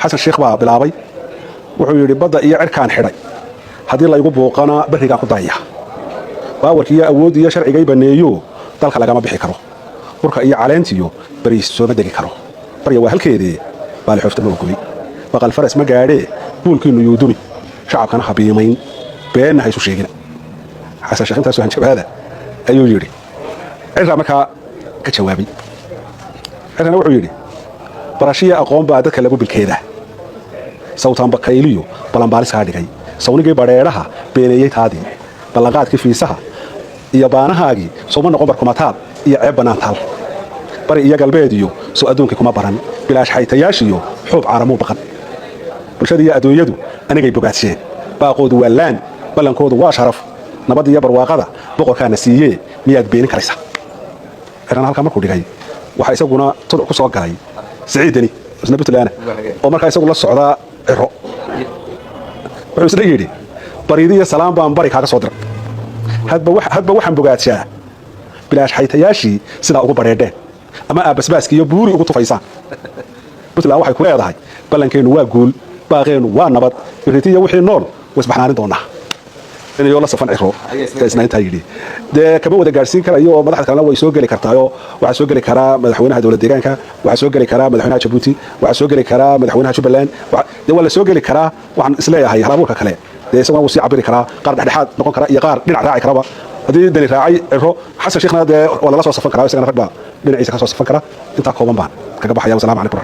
xasan sheekh baa bilaabay wuxuu yidhi badda iyo cirkaan xidhay haddii laygu buuqana berigaan ku dayaya baawarkii iyo awood iyo sharcigay baneeyo dalka lagama bixi karo hurka iyo caleentiyo bariis sooma degi karo barya waa halkeedii baa lixoofta ma ogoli baqal faras ma gaadhee buulkiinnu yuudumi shacabkana habiimayn beenna ha isu sheegina xasan sheekh intaasoo hanjabaada ayuu yidhi cirraa markaa ka jawaabay cirrana wuxuu yidhi barashiya aqoon baa dadka lagu bilkeedaa sawtaan bakayliyo balanbaaliskaa dhigay sawnigii badheedhaha beeneeyey taadii ballanqaadkii fiisaha iyo baanahaagii sowma noqon barkumataad iyo ceeb bannaan taal bari iyo galbeed iyo soo adduunkii kuma baran bilaash xaytayaashiyo xuub caaramuu baqan bulshadiiyo adduunyadu anigay bogaadsheen baaqoodu waa laan ballankoodu waa sharaf nabad iyo barwaaqada boqorkaana siiyee miyaad beenin karaysa cirana halkaa markuu dhigay waxaa isaguna tuduc ku soo galay siciidani isna puntland oo markaa isagu la socdaa ciro wuxuu isna yidhi bariidiyo salaam baan bari kaaga soo diray hadba waxaan bogaadshaa bilaash xaytayaashii sidaa ugu badheedheen ama aabasbaaski iyo buuri ugu tufaysaan puntland waxay ku leedahay ballankeennu waa guul baaqeennu waa nabad biritiiyo wixii nool wasbaxnaanin doonaa inayoo la safan ciro isna intaa yidhi dee kama wada gaadhsiin karayo oo madaxda kalena way soo geli kartaayoo waxaa soo geli karaa madaxweynaha dowlad deegaanka waxaa soo geli karaa madaxweynaha jabuuti waxaa soo geli karaa madaxweynaha jubbaland dee waa la soo geli karaa waxaan isleeyahay halabuurka kale dee isaguna wuu sii cabiri karaa qaar dhexdhexaad noqon kara iyo qaar dhinac raaci karaba haddii dani raacay ciro xasan sheekhna dee waa lala soo safan karaa isagana rag baa dhinaciisa ka soo safan kara intaa kooban baan kaga baxaya wasalaamu calaykum